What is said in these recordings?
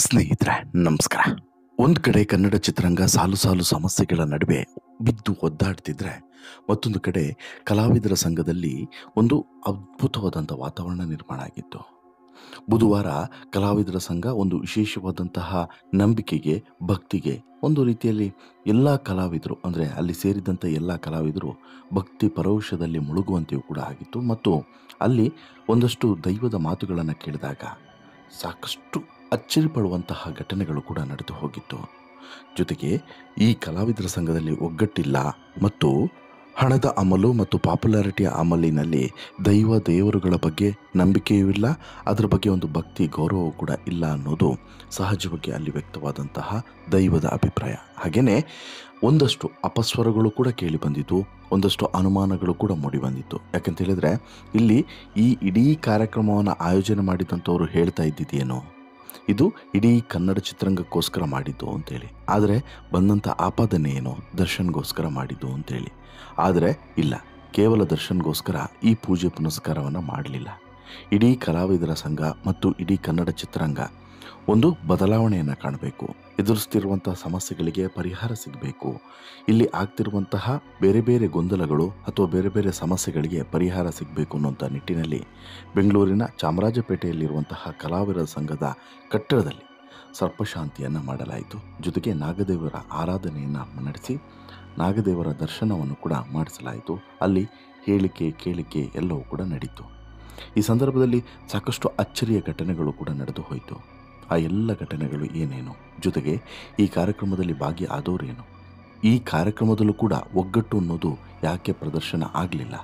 ಸ್ನೇಹಿತರೆ, ನಮಸ್ಕಾರ. ಒಂದು ಕಡೆ ಕನ್ನಡ ಚಿತ್ರರಂಗ ಸಾಲು ಸಾಲು ಸಮಸ್ಯೆಗಳ ನಡುವೆ ಬಿದ್ದು ಒದ್ದಾಡ್ತಿದ್ರೆ, ಮತ್ತೊಂದು ಕಡೆ ಕಲಾವಿದರ ಸಂಘದಲ್ಲಿ ಒಂದು ಅದ್ಭುತವಾದಂಥ ವಾತಾವರಣ ನಿರ್ಮಾಣ ಆಗಿತ್ತು. ಬುಧವಾರ ಕಲಾವಿದರ ಸಂಘ ಒಂದು ವಿಶೇಷವಾದಂತಹ ನಂಬಿಕೆಗೆ, ಭಕ್ತಿಗೆ, ಒಂದು ರೀತಿಯಲ್ಲಿ ಎಲ್ಲ ಕಲಾವಿದರು ಅಂದರೆ ಅಲ್ಲಿ ಸೇರಿದಂಥ ಎಲ್ಲ ಕಲಾವಿದರು ಭಕ್ತಿ ಪರವಶದಲ್ಲಿ ಮುಳುಗುವಂತೆಯೂ ಕೂಡ ಆಗಿತ್ತು. ಮತ್ತು ಅಲ್ಲಿ ಒಂದಷ್ಟು ದೈವದ ಮಾತುಗಳನ್ನು ಕೇಳಿದಾಗ ಸಾಕಷ್ಟು ಅಚ್ಚರಿ ಪಡುವಂತಹ ಘಟನೆಗಳು ಕೂಡ ನಡೆದು ಹೋಗಿತ್ತು. ಜೊತೆಗೆ ಈ ಕಲಾವಿದರ ಸಂಘದಲ್ಲಿ ಒಗ್ಗಟ್ಟಿಲ್ಲ ಮತ್ತು ಹಣದ ಅಮಲು ಮತ್ತು ಪಾಪ್ಯುಲಾರಿಟಿಯ ಅಮಲಿನಲ್ಲಿ ದೇವರುಗಳ ಬಗ್ಗೆ ನಂಬಿಕೆಯೂ ಇಲ್ಲ, ಅದರ ಬಗ್ಗೆ ಒಂದು ಭಕ್ತಿ ಗೌರವವೂ ಕೂಡ ಇಲ್ಲ ಅನ್ನೋದು ಸಹಜವಾಗಿ ಅಲ್ಲಿ ವ್ಯಕ್ತವಾದಂತಹ ದೈವದ ಅಭಿಪ್ರಾಯ. ಹಾಗೆಯೇ ಒಂದಷ್ಟು ಅಪಸ್ವರಗಳು ಕೂಡ ಕೇಳಿ ಬಂದಿತ್ತು, ಒಂದಷ್ಟು ಅನುಮಾನಗಳು ಕೂಡ ಮೂಡಿ ಬಂದಿತ್ತು. ಯಾಕಂತ ಹೇಳಿದ್ರೆ ಇಲ್ಲಿ ಈ ಇಡೀ ಕಾರ್ಯಕ್ರಮವನ್ನು ಆಯೋಜನೆ ಮಾಡಿದಂಥವ್ರು ಹೇಳ್ತಾ ಇದ್ದಿದ್ದೇನೋ ಇದು ಇಡೀ ಕನ್ನಡ ಚಿತ್ರರಂಗಕ್ಕೋಸ್ಕರ ಮಾಡಿದ್ದು ಅಂತೇಳಿ, ಆದರೆ ಬಂದಂಥ ಆಪಾದನೆ ಏನೋ ದರ್ಶನ್ಗೋಸ್ಕರ ಮಾಡಿದ್ದು ಅಂತೇಳಿ. ಆದರೆ ಇಲ್ಲ, ಕೇವಲ ದರ್ಶನ್ಗೋಸ್ಕರ ಈ ಪೂಜೆ ಪುನಸ್ಕಾರವನ್ನು ಮಾಡಲಿಲ್ಲ. ಇಡೀ ಕಲಾವಿದರ ಸಂಘ ಮತ್ತು ಇಡೀ ಕನ್ನಡ ಚಿತ್ರರಂಗ ಒಂದು ಬದಲಾವಣೆಯನ್ನು ಕಾಣಬೇಕು, ಎದುರಿಸ್ತಿರುವಂತಹ ಸಮಸ್ಯೆಗಳಿಗೆ ಪರಿಹಾರ ಸಿಗಬೇಕು, ಇಲ್ಲಿ ಆಗ್ತಿರುವಂತಹ ಬೇರೆ ಬೇರೆ ಗೊಂದಲಗಳು ಅಥವಾ ಬೇರೆ ಬೇರೆ ಸಮಸ್ಯೆಗಳಿಗೆ ಪರಿಹಾರ ಸಿಗಬೇಕು ಅನ್ನೋಂಥ ನಿಟ್ಟಿನಲ್ಲಿ ಬೆಂಗಳೂರಿನ ಚಾಮರಾಜಪೇಟೆಯಲ್ಲಿರುವಂತಹ ಕಲಾವಿದರ ಸಂಘದ ಕಟ್ಟಡದಲ್ಲಿ ಸರ್ಪಶಾಂತಿಯನ್ನು ಮಾಡಲಾಯಿತು. ಜೊತೆಗೆ ನಾಗದೇವರ ಆರಾಧನೆಯನ್ನು ನಡೆಸಿ ನಾಗದೇವರ ದರ್ಶನವನ್ನು ಕೂಡ ಮಾಡಿಸಲಾಯಿತು. ಅಲ್ಲಿ ಹೇಳಿಕೆ ಕೇಳಿಕೆ ಎಲ್ಲವೂ ಕೂಡ ನಡೀತು. ಈ ಸಂದರ್ಭದಲ್ಲಿ ಸಾಕಷ್ಟು ಅಚ್ಚರಿಯ ಘಟನೆಗಳು ಕೂಡ ನಡೆದು ಹೋಯಿತು. ಆ ಎಲ್ಲ ಘಟನೆಗಳು ಏನೇನು, ಜೊತೆಗೆ ಈ ಕಾರ್ಯಕ್ರಮದಲ್ಲಿ ಭಾಗಿಯಾದವರೇನು, ಈ ಕಾರ್ಯಕ್ರಮದಲ್ಲೂ ಕೂಡ ಒಗ್ಗಟ್ಟು ಅನ್ನೋದು ಯಾಕೆ ಪ್ರದರ್ಶನ ಆಗಲಿಲ್ಲ,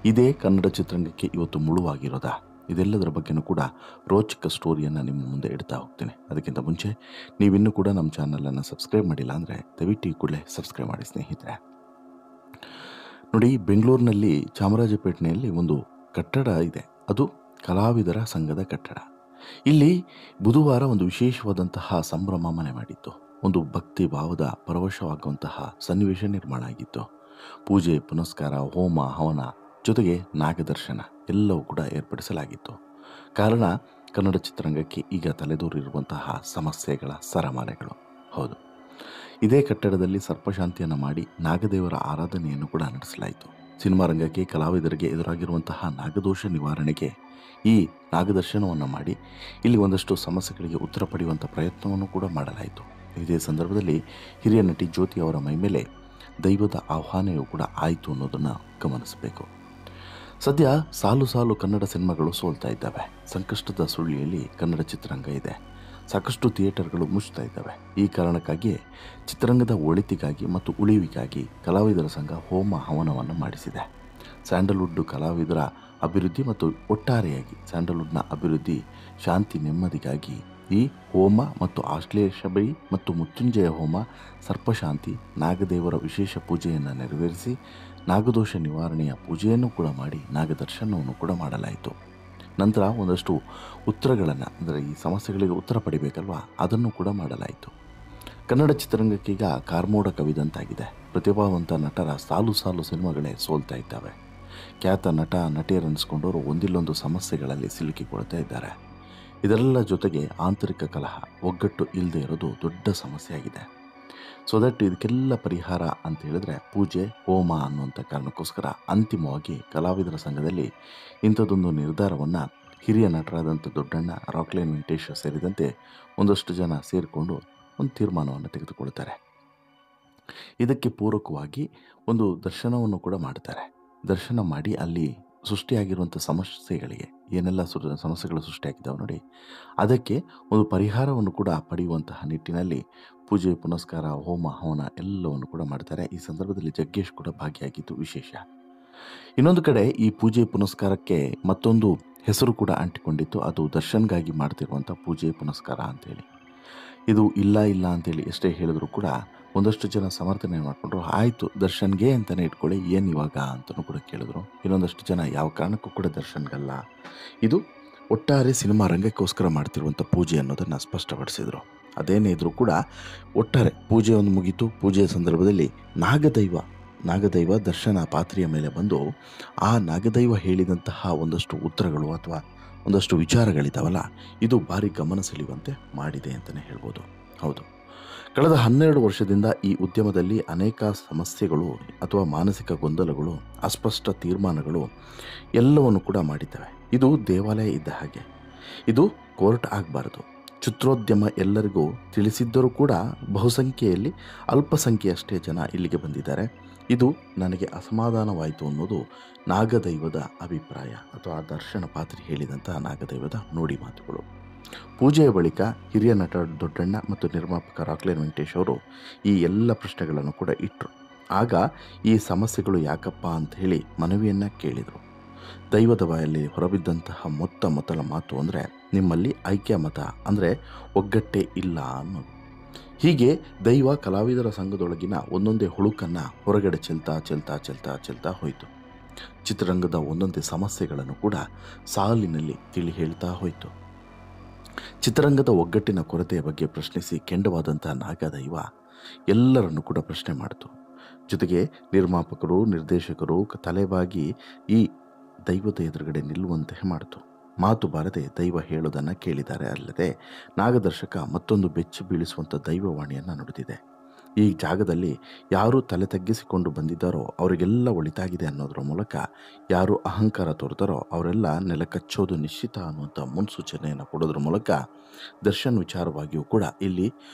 ಇದೇ ಕನ್ನಡ ಚಿತ್ರರಂಗಕ್ಕೆ ಇವತ್ತು ಮುಳುವಾಗಿರೋದಾ, ಇದೆಲ್ಲದರ ಬಗ್ಗೆನೂ ಕೂಡ ರೋಚಕ ಸ್ಟೋರಿಯನ್ನು ನಿಮ್ಮ ಮುಂದೆ ಇಡ್ತಾ ಹೋಗ್ತೇನೆ. ಅದಕ್ಕಿಂತ ಮುಂಚೆ ನೀವಿನ್ನೂ ಕೂಡ ನಮ್ಮ ಚಾನಲನ್ನು ಸಬ್ಸ್ಕ್ರೈಬ್ ಮಾಡಿಲ್ಲ ಅಂದರೆ ದಯವಿಟ್ಟು ಈ ಕೂಡಲೇ ಸಬ್ಸ್ಕ್ರೈಬ್ ಮಾಡಿ ಸ್ನೇಹಿತರೆ. ನೋಡಿ, ಬೆಂಗಳೂರಿನಲ್ಲಿ ಚಾಮರಾಜಪೇಟೆಯಲ್ಲಿ ಒಂದು ಕಟ್ಟಡ ಇದೆ, ಅದು ಕಲಾವಿದರ ಸಂಘದ ಕಟ್ಟಡ. ಇಲ್ಲಿ ಬುಧವಾರ ಒಂದು ವಿಶೇಷವಾದಂತಹ ಸಂಭ್ರಮ ಮನೆ ಮಾಡಿತ್ತು. ಒಂದು ಭಕ್ತಿ ಭಾವದ ಪರವಶವಾಗುವಂತಹ ಸನ್ನಿವೇಶ ನಿರ್ಮಾಣ ಆಗಿತ್ತು. ಪೂಜೆ ಪುನಸ್ಕಾರ, ಹೋಮ ಹವನ, ಜೊತೆಗೆ ನಾಗದರ್ಶನ ಎಲ್ಲವೂ ಕೂಡ ಏರ್ಪಡಿಸಲಾಗಿತ್ತು. ಕಾರಣ ಕನ್ನಡ ಚಿತ್ರರಂಗಕ್ಕೆ ಈಗ ತಲೆದೋರಿರುವಂತಹ ಸಮಸ್ಯೆಗಳ ಸರಮಾಲೆಗಳು. ಹೌದು, ಇದೇ ಕಟ್ಟಡದಲ್ಲಿ ಸರ್ಪಶಾಂತಿಯನ್ನು ಮಾಡಿ ನಾಗದೇವರ ಆರಾಧನೆಯನ್ನು ಕೂಡ ನಡೆಸಲಾಯಿತು. ಸಿನಿಮಾ ರಂಗಕ್ಕೆ, ಕಲಾವಿದರಿಗೆ ಎದುರಾಗಿರುವಂತಹ ನಾಗದೋಷ ನಿವಾರಣೆಗೆ ಈ ನಾಗದರ್ಶನವನ್ನು ಮಾಡಿ ಇಲ್ಲಿ ಒಂದಷ್ಟು ಸಮಸ್ಯೆಗಳಿಗೆ ಉತ್ತರ ಪಡೆಯುವಂಥ ಪ್ರಯತ್ನವನ್ನು ಕೂಡ ಮಾಡಲಾಯಿತು. ಇದೇ ಸಂದರ್ಭದಲ್ಲಿ ಹಿರಿಯ ನಟಿ ಜ್ಯೋತಿ ಅವರ ಮೈಮೇಲೆ ದೈವದ ಆಹ್ವಾನೆಯೂ ಕೂಡ ಆಯಿತು ಅನ್ನೋದನ್ನು ಗಮನಿಸಬೇಕು. ಸದ್ಯ ಸಾಲು ಸಾಲು ಕನ್ನಡ ಸಿನಿಮಾಗಳು ಸೋಲ್ತಾ ಇದ್ದಾವೆ. ಸಂಕಷ್ಟದ ಸುಳಿಯಲ್ಲಿ ಕನ್ನಡ ಚಿತ್ರರಂಗ ಇದೆ. ಸಾಕಷ್ಟು ಥಿಯೇಟರ್ಗಳು ಮುಚ್ತಾ ಇದ್ದಾವೆ. ಈ ಕಾರಣಕ್ಕಾಗಿಯೇ ಚಿತ್ರರಂಗದ ಒಳಿತಿಗಾಗಿ ಮತ್ತು ಉಳಿವಿಗಾಗಿ ಕಲಾವಿದರ ಸಂಘ ಹೋಮ ಹವನವನ್ನು ಮಾಡಿಸಿದೆ. ಸ್ಯಾಂಡಲ್ವುಡ್ ಕಲಾವಿದರ ಅಭಿವೃದ್ಧಿ ಮತ್ತು ಒಟ್ಟಾರೆಯಾಗಿ ಸ್ಯಾಂಡಲ್ವುಡ್ನ ಅಭಿವೃದ್ಧಿ, ಶಾಂತಿ, ನೆಮ್ಮದಿಗಾಗಿ ಈ ಹೋಮ ಮತ್ತು ಆಶ್ಲೇಷ ಬಲಿ ಮತ್ತು ಮೃತ್ಯುಂಜಯ ಹೋಮ, ಸರ್ಪಶಾಂತಿ, ನಾಗದೇವರ ವಿಶೇಷ ಪೂಜೆಯನ್ನು ನೆರವೇರಿಸಿ ನಾಗದೋಷ ನಿವಾರಣೆಯ ಪೂಜೆಯನ್ನು ಕೂಡ ಮಾಡಿ ನಾಗದರ್ಶನವನ್ನು ಕೂಡ ಮಾಡಲಾಯಿತು. ನಂತರ ಒಂದಷ್ಟು ಉತ್ತರಗಳನ್ನು, ಅಂದರೆ ಈ ಸಮಸ್ಯೆಗಳಿಗೆ ಉತ್ತರ ಪಡಿಬೇಕಲ್ವ, ಅದನ್ನು ಕೂಡ ಮಾಡಲಾಯಿತು. ಕನ್ನಡ ಚಿತ್ರರಂಗಕ್ಕೀಗ ಕಾರ್ಮೋಡ ಕವಿದಂತಾಗಿದೆ. ಪ್ರತಿಭಾವಂತ ನಟರ ಸಾಲು ಸಾಲು ಸಿನಿಮಾಗಳೇ ಸೋಲ್ತಾ ಇದ್ದಾವೆ. ಖ್ಯಾತ ನಟ ನಟಿಯರನ್ನಿಸ್ಕೊಂಡವರು ಒಂದಿಲ್ಲೊಂದು ಸಮಸ್ಯೆಗಳಲ್ಲಿ ಸಿಲುಕಿಕೊಳ್ತಾ ಇದ್ದಾರೆ. ಇದರೆಲ್ಲ ಜೊತೆಗೆ ಆಂತರಿಕ ಕಲಹ, ಒಗ್ಗಟ್ಟು ಇಲ್ಲದೆ ಇರೋದು ದೊಡ್ಡ ಸಮಸ್ಯೆ ಆಗಿದೆ. ಸೊ ದಟ್ ಇದಕ್ಕೆಲ್ಲ ಪರಿಹಾರ ಅಂತ ಹೇಳಿದ್ರೆ ಪೂಜೆ ಹೋಮ ಅನ್ನುವಂಥ ಕಾರಣಕ್ಕೋಸ್ಕರ ಅಂತಿಮವಾಗಿ ಕಲಾವಿದರ ಸಂಘದಲ್ಲಿ ಇಂಥದ್ದೊಂದು ನಿರ್ಧಾರವನ್ನು ಹಿರಿಯ ನಟರಾದಂಥ ದೊಡ್ಡಣ್ಣ, ರಾಕ್ಲೈನ್ ವೆಂಕಟೇಶ್ ಸೇರಿದಂತೆ ಒಂದಷ್ಟು ಜನ ಸೇರಿಕೊಂಡು ಒಂದು ತೀರ್ಮಾನವನ್ನು ತೆಗೆದುಕೊಳ್ತಾರೆ. ಇದಕ್ಕೆ ಪೂರಕವಾಗಿ ಒಂದು ದರ್ಶನವನ್ನು ಕೂಡ ಮಾಡ್ತಾರೆ. ದರ್ಶನ ಮಾಡಿ ಅಲ್ಲಿ ಸೃಷ್ಟಿಯಾಗಿರುವಂಥ ಸಮಸ್ಯೆಗಳಿಗೆ, ಏನೆಲ್ಲ ಸಮಸ್ಯೆಗಳು ಸೃಷ್ಟಿಯಾಗಿದ್ದಾವೆ ನೋಡಿ, ಅದಕ್ಕೆ ಒಂದು ಪರಿಹಾರವನ್ನು ಕೂಡ ಪಡೆಯುವಂತಹ ನಿಟ್ಟಿನಲ್ಲಿ ಪೂಜೆ ಪುನಸ್ಕಾರ, ಹೋಮ ಹವನ ಎಲ್ಲವನ್ನು ಕೂಡ ಮಾಡ್ತಾರೆ. ಈ ಸಂದರ್ಭದಲ್ಲಿ ಜಗ್ಗೇಶ್ ಕೂಡ ಭಾಗಿಯಾಗಿದ್ದು ವಿಶೇಷ. ಇನ್ನೊಂದು ಕಡೆ ಈ ಪೂಜೆ ಪುನಸ್ಕಾರಕ್ಕೆ ಮತ್ತೊಂದು ಹೆಸರು ಕೂಡ ಅಂಟಿಕೊಂಡಿತ್ತು, ಅದು ದರ್ಶನ್ಗಾಗಿ ಮಾಡ್ತಿರುವಂಥ ಪೂಜೆ ಪುನಸ್ಕಾರ ಅಂತೇಳಿ. ಇದು ಇಲ್ಲ ಇಲ್ಲ ಅಂತೇಳಿ ಎಷ್ಟೇ ಹೇಳಿದ್ರು ಕೂಡ ಒಂದಷ್ಟು ಜನ ಸಮರ್ಥನೆ ಮಾಡಿಕೊಂಡ್ರು. ಆಯಿತು, ದರ್ಶನ್ಗೆ ಅಂತಲೇ ಇಟ್ಕೊಳ್ಳಿ, ಏನು ಇವಾಗ ಅಂತಲೂ ಕೂಡ ಕೇಳಿದ್ರು. ಇನ್ನೊಂದಷ್ಟು ಜನ ಯಾವ ಕಾರಣಕ್ಕೂ ಕೂಡ ದರ್ಶನ್ಗಲ್ಲ, ಇದು ಒಟ್ಟಾರೆ ಸಿನಿಮಾ ರಂಗಕ್ಕೋಸ್ಕರ ಮಾಡ್ತಿರುವಂಥ ಪೂಜೆ ಅನ್ನೋದನ್ನು ಸ್ಪಷ್ಟಪಡಿಸಿದರು. ಅದೇನೇ ಇದ್ರೂ ಕೂಡ ಒಟ್ಟಾರೆ ಪೂಜೆ ಒಂದು ಮುಗೀತು. ಪೂಜೆಯ ಸಂದರ್ಭದಲ್ಲಿ ನಾಗದೈವ ದರ್ಶನ ಪಾತ್ರೆಯ ಮೇಲೆ ಬಂದು ಆ ನಾಗದೈವ ಹೇಳಿದಂತಹ ಒಂದಷ್ಟು ಉತ್ತರಗಳು ಅಥವಾ ಒಂದಷ್ಟು ವಿಚಾರಗಳಿದ್ದಾವಲ್ಲ, ಇದು ಭಾರಿ ಗಮನ ಸೆಳೆಯುವಂತೆ ಮಾಡಿದೆ ಅಂತಲೇ ಹೇಳ್ಬೋದು. ಹೌದು, ಕಳೆದ 12 ವರ್ಷದಿಂದ ಈ ಉದ್ಯಮದಲ್ಲಿ ಅನೇಕ ಸಮಸ್ಯೆಗಳು ಅಥವಾ ಮಾನಸಿಕ ಗೊಂದಲಗಳು, ಅಸ್ಪಷ್ಟ ತೀರ್ಮಾನಗಳು ಎಲ್ಲವನ್ನು ಕೂಡ ಮಾಡಿದ್ದೇವೆ. ಇದು ದೇವಾಲಯ ಇದ್ದ ಹಾಗೆ, ಇದು ಕೋರ್ಟ್ ಆಗಬಾರ್ದು. ಚಿತ್ರೋದ್ಯಮ ಎಲ್ಲರಿಗೂ ತಿಳಿಸಿದ್ದರೂ ಕೂಡ ಬಹುಸಂಖ್ಯೆಯಲ್ಲಿ ಅಲ್ಪಸಂಖ್ಯೆಯಷ್ಟೇ ಜನ ಇಲ್ಲಿಗೆ ಬಂದಿದ್ದಾರೆ. ಇದು ನನಗೆ ಅಸಮಾಧಾನವಾಯಿತು ಅನ್ನೋದು ನಾಗದೈವದ ಅಭಿಪ್ರಾಯ ಅಥವಾ ದರ್ಶನ ಪಾತ್ರಿ ಹೇಳಿದಂತಹ ನಾಗದೈವದ ನುಡಿ ಮಾತುಗಳು. ಪೂಜೆಯ ಬಳಿಕ ಹಿರಿಯ ನಟ ದೊಡ್ಡಣ್ಣ ಮತ್ತು ನಿರ್ಮಾಪಕ ರಾಕ್ಲೈನ್ ವೆಂಕಟೇಶ್ ಅವರು ಈ ಎಲ್ಲ ಪ್ರಶ್ನೆಗಳನ್ನು ಕೂಡ ಇಟ್ಟರು. ಆಗ ಈ ಸಮಸ್ಯೆಗಳು ಯಾಕಪ್ಪ ಅಂತ ಹೇಳಿ ಮನವಿಯನ್ನು ಕೇಳಿದರು. ದೈವದ ಬಾಯಲ್ಲಿ ಹೊರಬಿದ್ದಂತಹ ಮೊದಲ ಮಾತು ಅಂದರೆ, ನಿಮ್ಮಲ್ಲಿ ಐಕ್ಯ ಮತ ಅಂದರೆ ಒಗ್ಗಟ್ಟೇ ಇಲ್ಲ ಅನ್ನೋದು. ಹೀಗೆ ದೈವ ಕಲಾವಿದರ ಸಂಘದೊಳಗಿನ ಒಂದೊಂದೇ ಹುಳುಕನ್ನು ಹೊರಗಡೆ ಚೆಲ್ತಾ ಹೋಯಿತು. ಚಿತ್ರರಂಗದ ಒಂದೊಂದೇ ಸಮಸ್ಯೆಗಳನ್ನು ಕೂಡ ಸಾಲಿನಲ್ಲಿ ತಿಳಿ ಹೇಳ್ತಾ ಹೋಯಿತು. ಚಿತ್ರರಂಗದ ಒಗ್ಗಟ್ಟಿನ ಕೊರತೆಯ ಬಗ್ಗೆ ಪ್ರಶ್ನಿಸಿ ಕೆಂಡವಾದಂತಹ ನಾಗದೈವ ಎಲ್ಲರನ್ನು ಕೂಡ ಪ್ರಶ್ನೆ ಮಾಡಿತು. ಜೊತೆಗೆ ನಿರ್ಮಾಪಕರು, ನಿರ್ದೇಶಕರು ತಲೆಬಾಗಿ ಈ ದೈವದ ಎದುರುಗಡೆ ನಿಲ್ಲುವಂತೆ ಮಾಡಿತು. ಮಾತು ಬಾರದೆ ದೈವ ಹೇಳೋದನ್ನು ಕೇಳಿದ್ದಾರೆ. ಅಲ್ಲದೆ ನಾಗದರ್ಶಕ ಮತ್ತೊಂದು ಬೆಚ್ಚಿ ಬೀಳಿಸುವಂಥ ದೈವವಾಣಿಯನ್ನು ನುಡಿದಿದೆ. ಈ ಜಾಗದಲ್ಲಿ ಯಾರು ತಲೆ ತಗ್ಗಿಸಿಕೊಂಡು ಬಂದಿದ್ದಾರೋ ಅವರಿಗೆಲ್ಲ ಒಳಿತಾಗಿದೆ ಅನ್ನೋದರ ಮೂಲಕ, ಯಾರು ಅಹಂಕಾರ ತೋರ್ತಾರೋ ಅವರೆಲ್ಲ ನೆಲಕಚ್ಚೋದು ನಿಶ್ಚಿತ ಅನ್ನುವಂಥ ಮುನ್ಸೂಚನೆಯನ್ನು ಕೊಡೋದ್ರ ಮೂಲಕ ದರ್ಶನ್ ವಿಚಾರವಾಗಿಯೂ ಕೂಡ ಇಲ್ಲಿ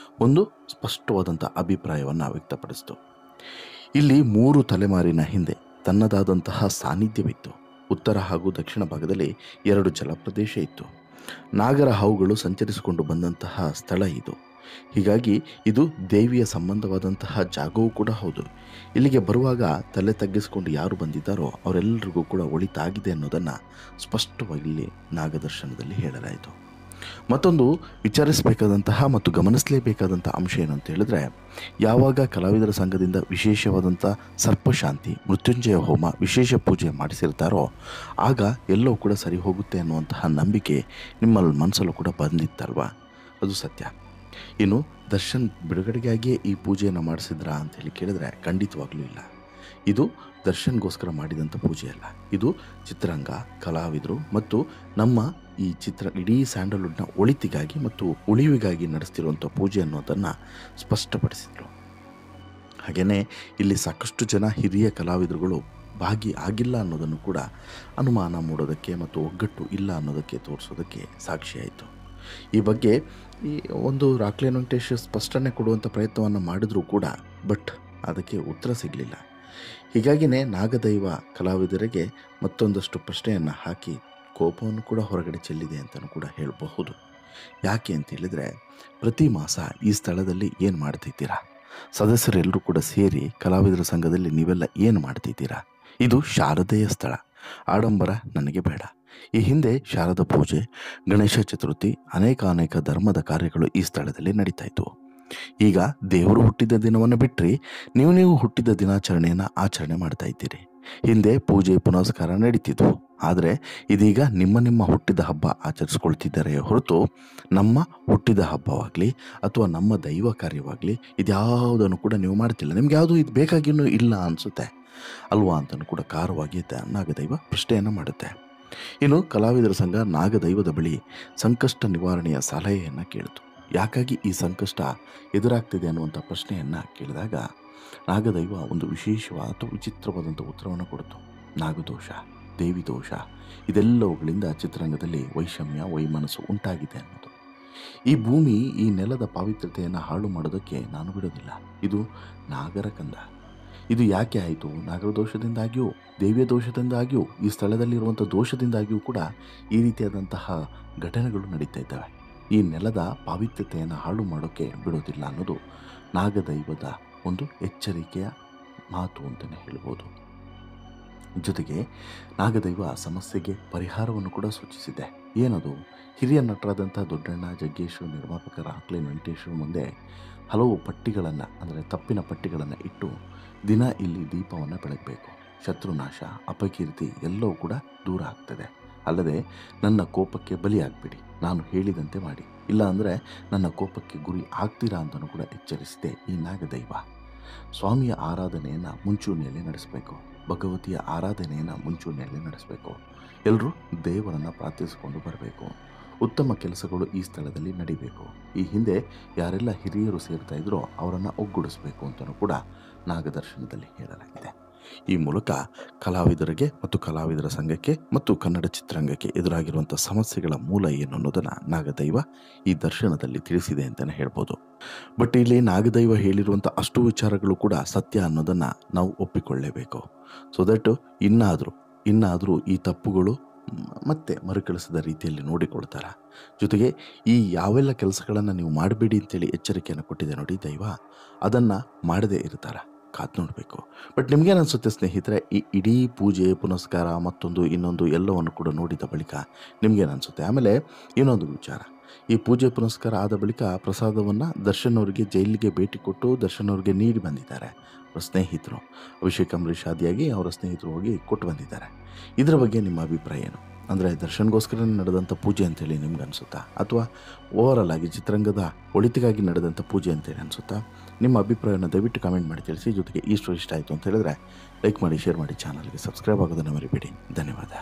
ಒಂದು ಸ್ಪಷ್ಟವಾದಂಥ ಅಭಿಪ್ರಾಯವನ್ನು ವ್ಯಕ್ತಪಡಿಸಿತು. ಇಲ್ಲಿ 3 ತಲೆಮಾರಿನ ಹಿಂದೆ ತನ್ನದಾದಂತಹ ಸಾನ್ನಿಧ್ಯವಿತ್ತು. ಉತ್ತರ ಹಾಗೂ ದಕ್ಷಿಣ ಭಾಗದಲ್ಲಿ 2 ಜಲಪ್ರದೇಶ ಇತ್ತು. ನಾಗರ ಹಾವುಗಳು ಸಂಚರಿಸಿಕೊಂಡು ಬಂದಂತಹ ಸ್ಥಳ ಇದು. ಹೀಗಾಗಿ ಇದು ದೇವಿಯ ಸಂಬಂಧವಾದಂತಹ ಜಾಗವೂ ಕೂಡ ಹೌದು. ಇಲ್ಲಿಗೆ ಬರುವಾಗ ತಲೆ ತಗ್ಗಿಸಿಕೊಂಡು ಯಾರು ಬಂದಿದ್ದಾರೋ ಅವರೆಲ್ಲರಿಗೂ ಕೂಡ ಒಳಿತಾಗಿದೆ ಅನ್ನೋದನ್ನು ಸ್ಪಷ್ಟವಾಗಿ ಇಲ್ಲಿ ನಾಗದರ್ಶನದಲ್ಲಿ ಹೇಳಲಾಯಿತು. ಮತ್ತೊಂದು ವಿಚಾರಿಸಬೇಕಾದಂತಹ ಮತ್ತು ಗಮನಿಸಲೇಬೇಕಾದಂಥ ಅಂಶ ಏನು ಅಂತ ಹೇಳಿದ್ರೆ, ಯಾವಾಗ ಕಲಾವಿದರ ಸಂಘದಿಂದ ವಿಶೇಷವಾದಂಥ ಸರ್ಪಶಾಂತಿ, ಮೃತ್ಯುಂಜಯ ಹೋಮ, ವಿಶೇಷ ಪೂಜೆ ಮಾಡಿಸಿರ್ತಾರೋ ಆಗ ಎಲ್ಲವೂ ಕೂಡ ಸರಿ ಹೋಗುತ್ತೆ ಅನ್ನುವಂತಹ ನಂಬಿಕೆ ನಿಮ್ಮ ಮನಸ್ಸಲ್ಲೂ ಕೂಡ ಬಂದಿತ್ತಲ್ವ? ಅದು ಸತ್ಯ. ಇನ್ನು ದರ್ಶನ್ ಬಿಡುಗಡೆಗಾಗಿಯೇ ಈ ಪೂಜೆಯನ್ನು ಮಾಡಿಸಿದ್ರಾ ಅಂಥೇಳಿ ಕೇಳಿದ್ರೆ ಖಂಡಿತವಾಗ್ಲೂ ಇಲ್ಲ. ಇದು ದರ್ಶನ್ಗೋಸ್ಕರ ಮಾಡಿದಂಥ ಪೂಜೆ ಅಲ್ಲ. ಇದು ಚಿತ್ರರಂಗ, ಕಲಾವಿದರು ಮತ್ತು ನಮ್ಮ ಈ ಇಡೀ ಸ್ಯಾಂಡಲ್ವುಡ್ನ ಒಳಿತಿಗಾಗಿ ಮತ್ತು ಉಳಿವಿಗಾಗಿ ನಡೆಸ್ತಿರುವಂಥ ಪೂಜೆ ಅನ್ನೋದನ್ನು ಸ್ಪಷ್ಟಪಡಿಸಿದರು. ಹಾಗೆಯೇ ಇಲ್ಲಿ ಸಾಕಷ್ಟು ಜನ ಹಿರಿಯ ಕಲಾವಿದರುಗಳು ಭಾಗಿ ಆಗಿಲ್ಲ ಅನ್ನೋದನ್ನು ಕೂಡ ಅನುಮಾನ ಮೂಡೋದಕ್ಕೆ ಮತ್ತು ಒಗ್ಗಟ್ಟು ಇಲ್ಲ ಅನ್ನೋದಕ್ಕೆ ತೋರಿಸೋದಕ್ಕೆ ಸಾಕ್ಷಿಯಾಯಿತು. ಈ ಬಗ್ಗೆ ಈ ಒಂದು ರಾಕ್ಲೈನ್ ವೆಂಕಟೇಶ್ ಸ್ಪಷ್ಟನೆ ಕೊಡುವಂಥ ಪ್ರಯತ್ನವನ್ನು ಮಾಡಿದರೂ ಕೂಡ ಬಟ್ ಅದಕ್ಕೆ ಉತ್ತರ ಸಿಗಲಿಲ್ಲ. ಹೀಗಾಗಿಯೇ ನಾಗದೈವ ಕಲಾವಿದರಿಗೆ ಮತ್ತೊಂದಷ್ಟು ಪ್ರಶ್ನೆಯನ್ನು ಹಾಕಿ ಕೋಪವನ್ನು ಕೂಡ ಹೊರಗಡೆ ಚೆಲ್ಲಿದೆ ಅಂತಲೂ ಕೂಡ ಹೇಳಬಹುದು. ಯಾಕೆ ಅಂತ ಹೇಳಿದರೆ, ಪ್ರತಿ ಮಾಸ ಈ ಸ್ಥಳದಲ್ಲಿ ಏನು ಮಾಡ್ತಿದ್ದೀರಾ? ಸದಸ್ಯರೆಲ್ಲರೂ ಕೂಡ ಸೇರಿ ಕಲಾವಿದರ ಸಂಘದಲ್ಲಿ ನೀವೆಲ್ಲ ಏನು ಮಾಡ್ತಿದ್ದೀರಾ? ಇದು ಶಾರದೆಯ ಸ್ಥಳ. ಆಡಂಬರ ನನಗೆ ಬೇಡ. ಈ ಹಿಂದೆ ಶಾರದಾ ಪೂಜೆ, ಗಣೇಶ ಚತುರ್ಥಿ, ಅನೇಕ ಧರ್ಮದ ಕಾರ್ಯಗಳು ಈ ಸ್ಥಳದಲ್ಲಿ ನಡೀತಾ ಇತ್ತು. ಈಗ ದೇವರು ಹುಟ್ಟಿದ ದಿನವನ್ನು ಬಿಟ್ಟರೆ ನೀವು ಹುಟ್ಟಿದ ದಿನಾಚರಣೆಯನ್ನು ಆಚರಣೆ ಮಾಡ್ತಾ ಇದ್ದೀರಿ. ಹಿಂದೆ ಪೂಜೆ ಪುನಸ್ಕಾರ ನಡೀತಿದ್ವು. ಆದರೆ ಇದೀಗ ನಿಮ್ಮ ಹುಟ್ಟಿದ ಹಬ್ಬ ಆಚರಿಸ್ಕೊಳ್ತಿದ್ದಾರೆ ಹೊರತು ನಮ್ಮ ಹುಟ್ಟಿದ ಹಬ್ಬವಾಗಲಿ ಅಥವಾ ನಮ್ಮ ದೈವ ಕಾರ್ಯವಾಗಲಿ ಇದ್ಯಾವುದನ್ನು ಕೂಡ ನೀವು ಮಾಡ್ತಿಲ್ಲ. ನಿಮ್ಗೆ ಯಾವುದು ಇದು ಬೇಕಾಗಿಯೂ ಇಲ್ಲ ಅನಿಸುತ್ತೆ ಅಲ್ವಾ ಅಂತಲೂ ಕೂಡ ಕಾರವಾಗಿ ನಾಗದೈವ ಪ್ರಶ್ನೆಯನ್ನು ಮಾಡುತ್ತೆ. ಇನ್ನು ಕಲಾವಿದರ ಸಂಘ ನಾಗದೈವದ ಬಳಿ ಸಂಕಷ್ಟ ನಿವಾರಣೆಯ ಸಲಹೆಯನ್ನು ಕೇಳಿತು. ಯಾಕಾಗಿ ಈ ಸಂಕಷ್ಟ ಎದುರಾಗ್ತಿದೆ ಅನ್ನುವಂಥ ಪ್ರಶ್ನೆಯನ್ನು ಕೇಳಿದಾಗ ನಾಗದೈವ ಒಂದು ವಿಶೇಷವಾದ ಅಥವಾ ವಿಚಿತ್ರವಾದಂಥ ಉತ್ತರವನ್ನು ಕೊಡ್ತು. ನಾಗದೋಷ, ದೇವಿ ದೋಷ ಇದೆಲ್ಲವುಗಳಿಂದ ಚಿತ್ರರಂಗದಲ್ಲಿ ವೈಷಮ್ಯ, ವೈಮನಸ್ಸು ಉಂಟಾಗಿದೆ ಅನ್ನೋದು. ಈ ಭೂಮಿ, ಈ ನೆಲದ ಪಾವಿತ್ರ್ಯತೆಯನ್ನು ಹಾಳು ಮಾಡೋದಕ್ಕೆ ನಾನು ಬಿಡೋದಿಲ್ಲ. ಇದು ನಾಗರ ಕಂದ. ಇದು ಯಾಕೆ ಆಯಿತು? ನಾಗರ ದೋಷದಿಂದಾಗಿಯೂ, ದೇವಿಯ ದೋಷದಿಂದಾಗಿಯೂ, ಈ ಸ್ಥಳದಲ್ಲಿರುವಂಥ ದೋಷದಿಂದಾಗಿಯೂ ಕೂಡ ಈ ರೀತಿಯಾದಂತಹ ಘಟನೆಗಳು ನಡೀತಾ ಇದ್ದಾವೆ. ಈ ನೆಲದ ಪಾವಿತ್ರ್ಯತೆಯನ್ನು ಹಾಳು ಮಾಡೋಕ್ಕೆ ಬಿಡೋದಿಲ್ಲ ಅನ್ನೋದು ನಾಗದೈವದ ಒಂದು ಎಚ್ಚರಿಕೆಯ ಮಾತು ಅಂತಲೇ ಹೇಳ್ಬೋದು. ಜೊತೆಗೆ ನಾಗದೈವ ಸಮಸ್ಯೆಗೆ ಪರಿಹಾರವನ್ನು ಕೂಡ ಸೂಚಿಸಿದೆ. ಏನದು? ಹಿರಿಯ ನಟರಾದಂಥ ದೊಡ್ಡಣ್ಣ, ಜಗ್ಗೇಶ್, ನಿರ್ಮಾಪಕ ರಾಕ್ಲೈನ್ ವೆಂಕಟೇಶ್ ಮುಂದೆ ಹಲವು ಪಟ್ಟಿಗಳನ್ನು ಅಂದರೆ ತಪ್ಪಿನ ಪಟ್ಟಿಗಳನ್ನು ಇಟ್ಟು ದಿನ ಇಲ್ಲಿ ದೀಪವನ್ನು ಬೆಳಗಬೇಕು. ಶತ್ರುನಾಶ, ಅಪಕೀರ್ತಿ ಎಲ್ಲವೂ ಕೂಡ ದೂರ ಆಗ್ತದೆ. ಅಲ್ಲದೆ ನನ್ನ ಕೋಪಕ್ಕೆ ಬಲಿಯಾಗಬೇಡಿ, ನಾನು ಹೇಳಿದಂತೆ ಮಾಡಿ, ಇಲ್ಲ ಅಂದರೆ ನನ್ನ ಕೋಪಕ್ಕೆ ಗುರಿ ಆಗ್ತೀರಾ ಅಂತಲೂ ಕೂಡ ಎಚ್ಚರಿಸಿದೆ ಈ ನಾಗದೈವ. ಸ್ವಾಮಿಯ ಆರಾಧನೆಯನ್ನು ಮುಂಚೂಣಿಯಲ್ಲಿ ನಡೆಸಬೇಕು. ಭಗವತಿಯ ಆರಾಧನೆಯನ್ನು ಮುಂಚೂಣಿಯಲ್ಲಿ ನಡೆಸಬೇಕು. ಎಲ್ಲರೂ ದೇವರನ್ನು ಪ್ರಾರ್ಥಿಸಿಕೊಂಡು ಬರಬೇಕು. ಉತ್ತಮ ಕೆಲಸಗಳು ಈ ಸ್ಥಳದಲ್ಲಿ ನಡಿಬೇಕು. ಈ ಹಿಂದೆ ಯಾರೆಲ್ಲ ಹಿರಿಯರು ಸೇರ್ತಾ ಇದ್ರೋ ಅವರನ್ನು ಒಗ್ಗೂಡಿಸಬೇಕು ಅಂತಲೂ ಕೂಡ ನಾಗದರ್ಶನದಲ್ಲಿ ಹೇಳಲಾಗಿದೆ. ಈ ಮೂಲಕ ಕಲಾವಿದರಿಗೆ ಮತ್ತು ಕಲಾವಿದರ ಸಂಘಕ್ಕೆ ಮತ್ತು ಕನ್ನಡ ಚಿತ್ರರಂಗಕ್ಕೆ ಎದುರಾಗಿರುವಂಥ ಸಮಸ್ಯೆಗಳ ಮೂಲ ಏನು ಅನ್ನೋದನ್ನು ನಾಗದೈವ ಈ ದರ್ಶನದಲ್ಲಿ ತಿಳಿಸಿದೆ ಅಂತಲೇ ಹೇಳ್ಬೋದು. ಬಟ್ ಇಲ್ಲಿ ನಾಗದೈವ ಹೇಳಿರುವಂಥ ಅಷ್ಟು ವಿಚಾರಗಳು ಕೂಡ ಸತ್ಯ ಅನ್ನೋದನ್ನು ನಾವು ಒಪ್ಪಿಕೊಳ್ಳಲೇಬೇಕು. ಸೊ ದಟ್ ಇನ್ನಾದರೂ ಈ ತಪ್ಪುಗಳು ಮತ್ತೆ ಮರುಕಳಿಸಿದ ರೀತಿಯಲ್ಲಿ ನೋಡಿಕೊಳ್ತಾರೆ. ಜೊತೆಗೆ ಈ ಯಾವೆಲ್ಲ ಕೆಲಸಗಳನ್ನು ನೀವು ಮಾಡಬೇಡಿ ಅಂತೇಳಿ ಎಚ್ಚರಿಕೆಯನ್ನು ಕೊಟ್ಟಿದೆ ನೋಡಿ ದೈವ, ಅದನ್ನು ಮಾಡದೇ ಇರ್ತಾರೆ. ಕಾದು ನೋಡಬೇಕು. ಬಟ್ ನಿಮಗೇನು ಅನಿಸುತ್ತೆ ಸ್ನೇಹಿತರೆ, ಈ ಇಡೀ ಪೂಜೆ ಪುನಸ್ಕಾರ ಮತ್ತೊಂದು ಇನ್ನೊಂದು ಎಲ್ಲವನ್ನು ಕೂಡ ನೋಡಿದ ಬಳಿಕ ನಿಮಗೇನು ಅನಿಸುತ್ತೆ? ಆಮೇಲೆ ಇನ್ನೊಂದು ವಿಚಾರ, ಈ ಪೂಜೆ ಪುನಸ್ಕಾರ ಆದ ಬಳಿಕ ಪ್ರಸಾದವನ್ನು ದರ್ಶನ್ ಅವರಿಗೆ ಜೈಲಿಗೆ ಭೇಟಿ ಕೊಟ್ಟು ದರ್ಶನ್ ಅವರಿಗೆ ನೀಡಿ ಬಂದಿದ್ದಾರೆ ಅವರ ಸ್ನೇಹಿತರು. ಅಭಿಷೇಕ್ ಅಂಬರೀಷ್ ಆದಿಯಾಗಿ ಅವರ ಸ್ನೇಹಿತರು ಹೋಗಿ ಕೊಟ್ಟು ಬಂದಿದ್ದಾರೆ. ಇದರ ಬಗ್ಗೆ ನಿಮ್ಮ ಅಭಿಪ್ರಾಯ ಏನು? ಅಂದರೆ ದರ್ಶನ್ಗೋಸ್ಕರ ನಡೆದಂಥ ಪೂಜೆ ಅಂತೇಳಿ ನಿಮ್ಗೆ ಅನಿಸುತ್ತಾ, ಅಥವಾ ಓವರಾಲ್ ಆಗಿ ಚಿತ್ರರಂಗದ ಒಳಿತಿಗಾಗಿ ನಡೆದಂಥ ಪೂಜೆ ಅಂತೇಳಿ ಅನಿಸುತ್ತಾ? ನಿಮ್ಮ ಅಭಿಪ್ರಾಯವನ್ನು ದಯವಿಟ್ಟು ಕಮೆಂಟ್ ಮಾಡಿ ತಿಳಿಸಿ. ಜೊತೆಗೆ ಈ ಸ್ಟೋರಿ ಇಷ್ಟ ಆಯಿತು ಅಂತ ಹೇಳಿದ್ರೆ ಲೈಕ್ ಮಾಡಿ, ಶೇರ್ ಮಾಡಿ, ಚಾನಲ್ಗೆ ಸಬ್ಸ್ಕ್ರೈಬ್ ಆಗೋದನ್ನು ಮರಿಬೇಡಿ. ಧನ್ಯವಾದ.